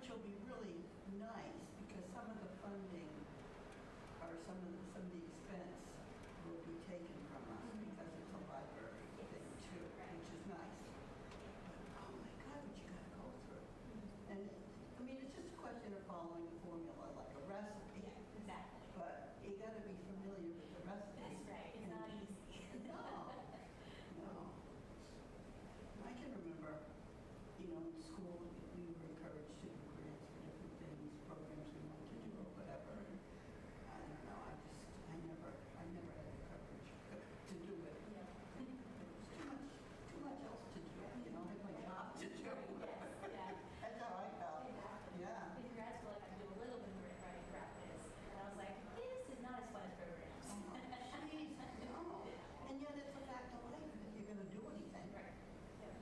which will be really nice because some of the funding or some of the expense will be taken from us because it's a library thing too, which is nice. But oh my God, what you got to go through. And I mean, it's just a question of following a formula, like a recipe. Yeah, exactly. But you got to be familiar with the recipe. That's right. It's not easy. No. I can remember, in school we were encouraged to do grants for different things, programs we wanted to do or whatever. And I don't know. I never had the courage to do it. Yeah. There was too much else to do. I had my job to do. Yes. Yeah. That's how I felt. Exactly. Yeah. In grad school, I could do a little bit of writing practice, and I was like, this is not as fun as programs. Jeez, no. And yet it's a fact of life if you're going to do anything. Right. Yeah.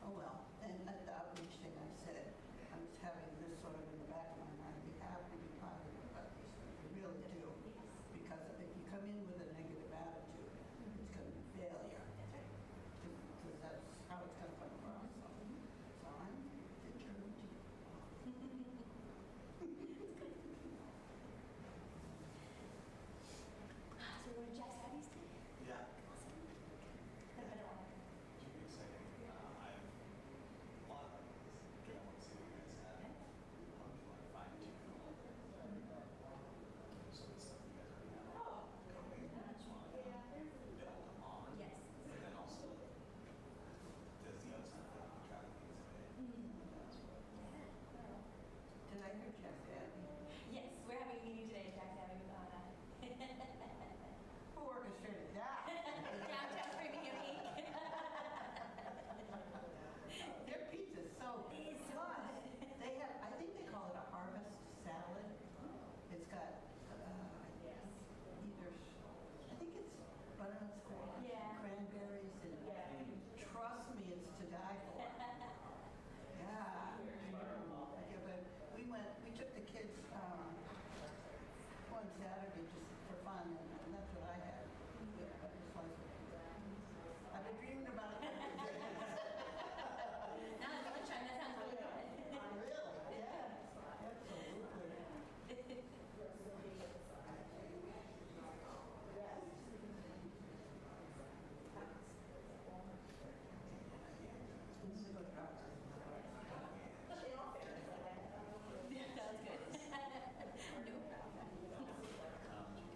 Oh well, and at the outreach thing I said, I was having this sort of in the back of my mind, we have to be positive about these things, we really do. Yes. Because if you come in with a negative attitude, it's going to be failure. That's right. Because that's how it's going to come across. So I'm determined to. So we're Jeff's Abby's today? Yeah. Awesome. Got a better one. Should be exciting. I have a lot of ideas. I want to see what you guys have. Like fine-tune some of the stuff you guys already have. Oh. Coming. Just want to build them on. Yes. And then also, does the other stuff that I'm trying to do today? That's what. Did I hear Jeff Abby? Yes, we're having a meeting today at Jack's Abbey with Who orchestrated that? Downtown Framingham Inc. Their pizza's so good. Plus, they have, I think they call it a harvest salad. It's got either, I think it's butternut squash, Yeah. cranberries, and trust me, it's to die for. Yeah. Yeah, but we took the kids one Saturday just for fun, and that's what I had. Yeah, but it's like, I've been dreaming about it for days. Now it's lunchtime, that sounds really good. Really? Yeah. Absolutely. Sounds good. No problem.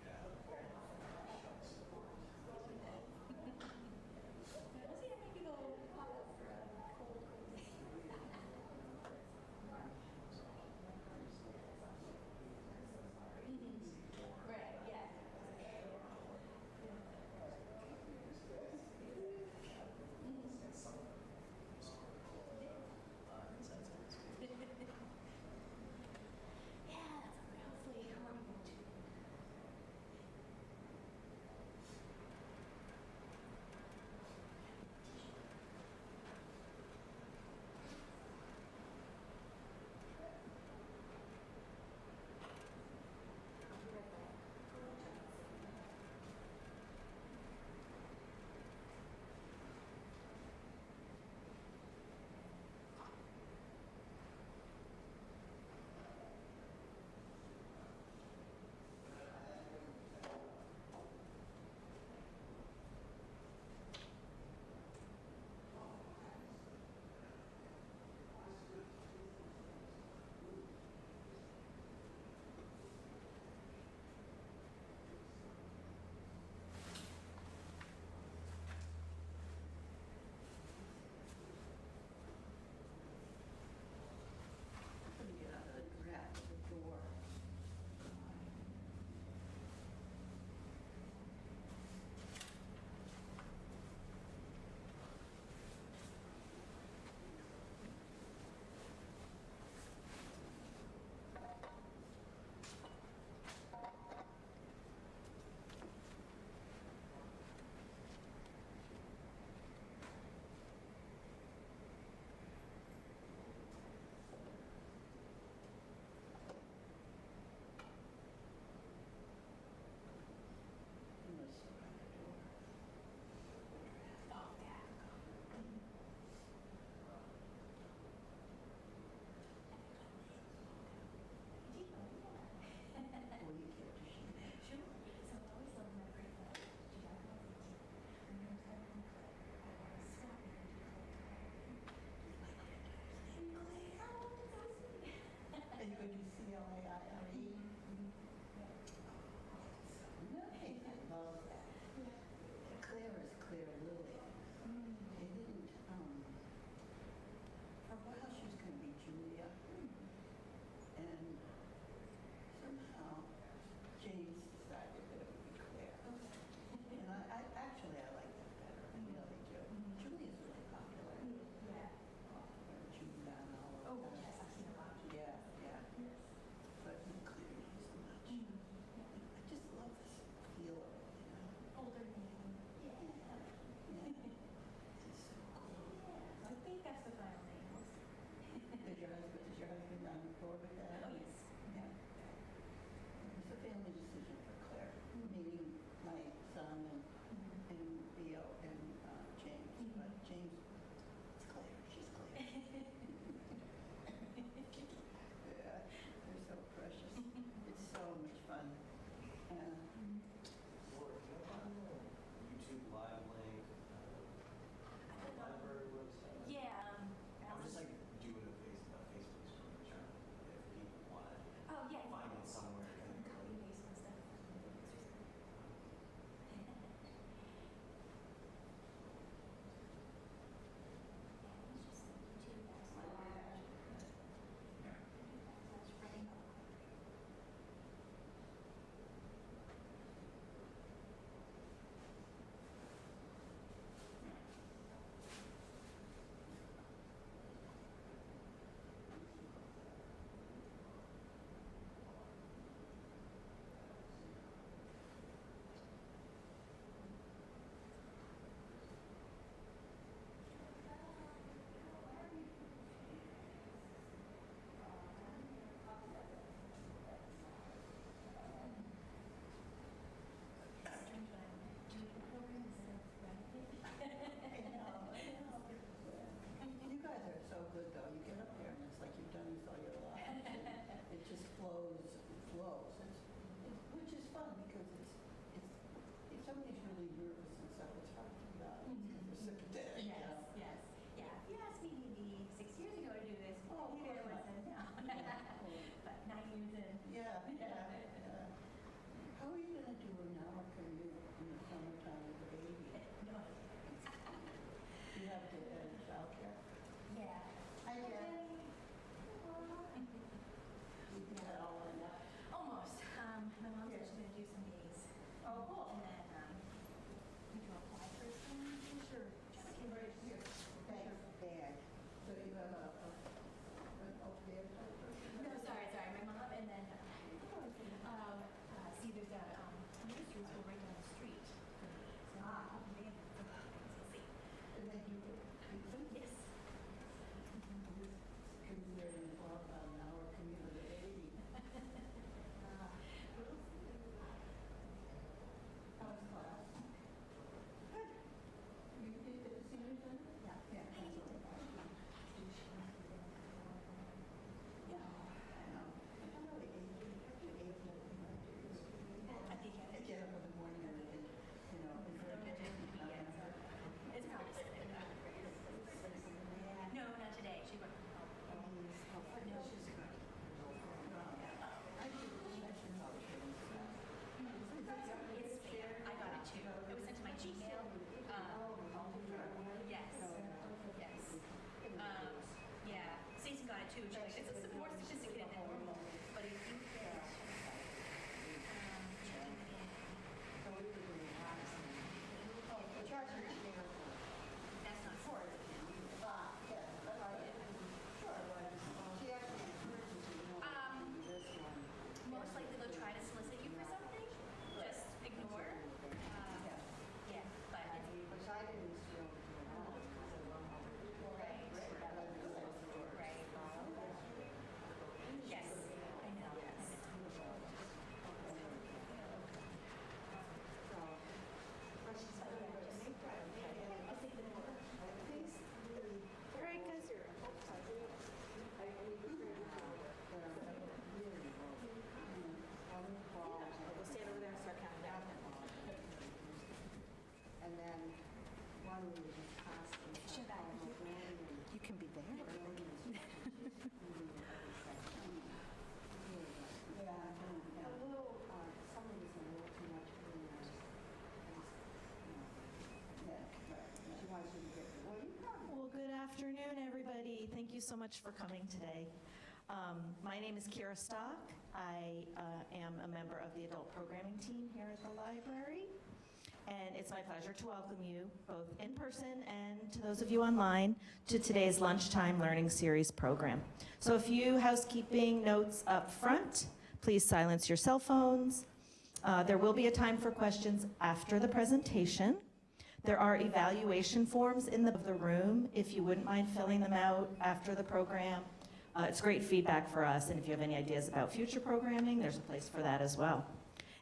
religious pastors. Sure that. You can be there. Yeah, some of it's a little too much for you. Yeah, but she wants you to get, well, you probably. Well, good afternoon, everybody. Thank you so much for coming today. My name is Kira Stock. I am a member of the adult programming team here at the library. And it's my pleasure to welcome you, both in person and to those of you online, to today's Lunchtime Learning Series program. So a few housekeeping notes up front. Please silence your cell phones. There will be a time for questions after the presentation. There are evaluation forms in the room, if you wouldn't mind filling them out after the program. It's great feedback for us, and if you have any ideas about future programming, there's a place for that as well.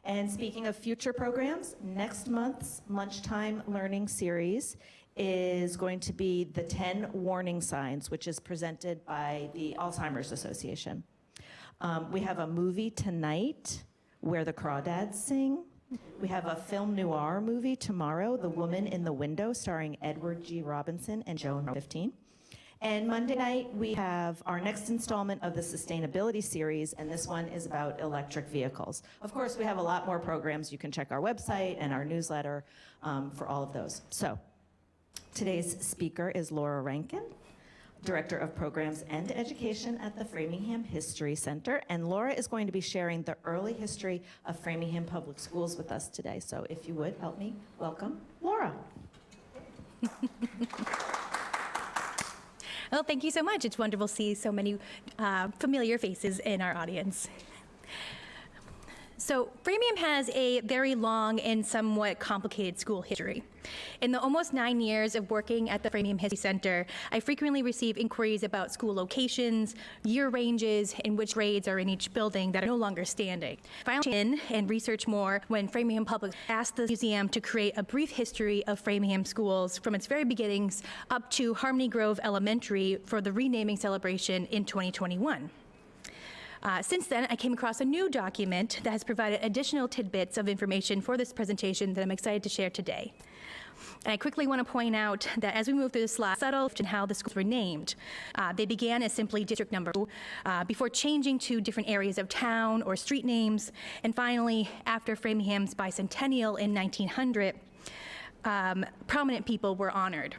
And speaking of future programs, next month's Lunchtime Learning Series is going to be the 10 Warning Signs, which is presented by the Alzheimer's Association. We have a movie tonight, Where the Crawdads Sing. We have a film noir movie tomorrow, The Woman in the Window, starring Edward G. Robinson and Joan 15. And Monday night, we have our next installment of the Sustainability Series, and this one is about electric vehicles. Of course, we have a lot more programs. You can check our website and our newsletter for all of those. So today's speaker is Laura Rankin, Director of Programs and Education at the Framingham History Center. And Laura is going to be sharing the early history of Framingham Public Schools with us today. So if you would, help me welcome Laura. Well, thank you so much. It's wonderful to see so many familiar faces in our audience. So Framingham has a very long and somewhat complicated school history. In the almost 9 years of working at the Framingham History Center, I frequently receive inquiries about school locations, year ranges, and which grades are in each building that are no longer standing. Finally, in and research more when Framingham Public asked the museum to create a brief history of Framingham schools from its very beginnings up to Harmony Grove Elementary for the renaming celebration in 2021. Since then, I came across a new document that has provided additional tidbits of information for this presentation that I'm excited to share today. And I quickly want to point out that as we move through the slide, subtle in how the schools were named. They began as simply district number 2, before changing to different areas of town or street names, and finally, after Framingham's bicentennial in 1900, prominent people were honored.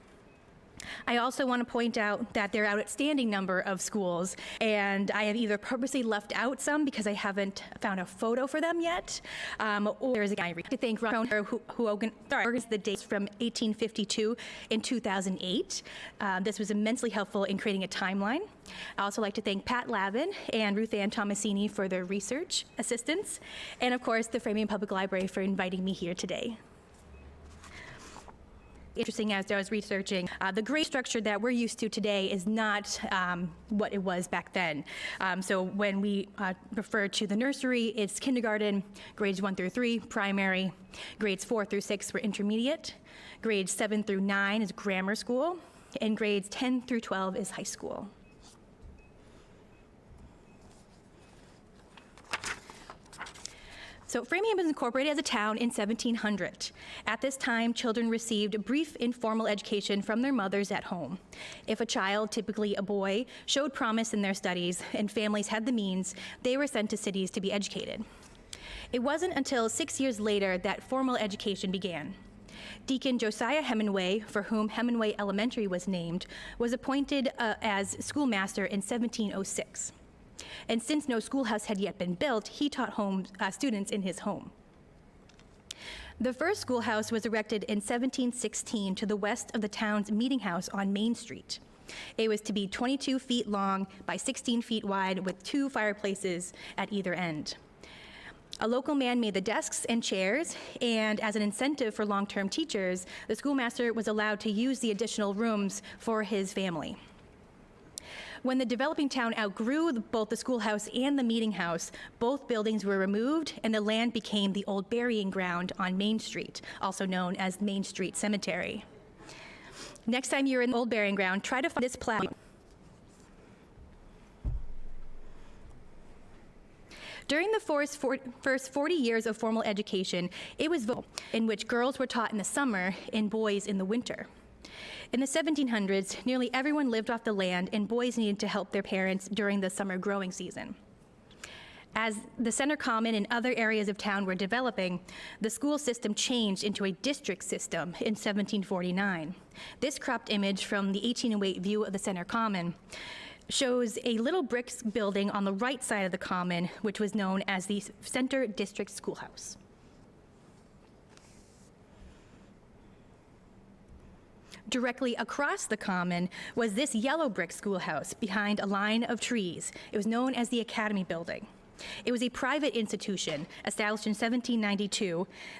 I also want to point out that there are an outstanding number of schools, and I have either purposely left out some because I haven't found a photo for them yet, or there's a guy to thank Ron who organized the dates from 1852 and 2008. This was immensely helpful in creating a timeline. I also like to thank Pat Lavin and Ruth Ann Tomasini for their research assistance, and of course the Framingham Public Library for inviting me here today. Interesting as I was researching, the grade structure that we're used to today is not what it was back then. So when we refer to the nursery, it's kindergarten, grades 1 through 3, primary, grades 4 through 6 were intermediate, grades 7 through 9 is grammar school, and grades 10 through 12 is high school. So Framingham was incorporated as a town in 1700. At this time, children received brief informal education from their mothers at home. If a child, typically a boy, showed promise in their studies and families had the means, they were sent to cities to be educated. It wasn't until 6 years later that formal education began. Deacon Josiah Hemingway, for whom Hemingway Elementary was named, was appointed as schoolmaster in 1706. And since no schoolhouse had yet been built, he taught students in his home. The first schoolhouse was erected in 1716 to the west of the town's meeting house on Main Street. It was to be 22 feet long by 16 feet wide with 2 fireplaces at either end. A local man made the desks and chairs, and as an incentive for long-term teachers, the schoolmaster was allowed to use the additional rooms for his family. When the developing town outgrew both the schoolhouse and the meeting house, both buildings were removed and the land became the old burying ground on Main Street, also known as Main Street Cemetery. Next time you're in the old burying ground, try to find this plaque. During the first 40 years of formal education, it was in which girls were taught in the summer and boys in the winter. In the 1700s, nearly everyone lived off the land, and boys needed to help their parents during the summer growing season. As the Center Common and other areas of town were developing, the school system changed into a district system in 1749. This cropped image from the 1808 view of the Center Common shows a little brick building on the right side of the Common, which was known as the Center District Schoolhouse. Directly across the Common was this yellow brick schoolhouse behind a line of trees. It was known as the Academy Building. It was a private institution established in 1792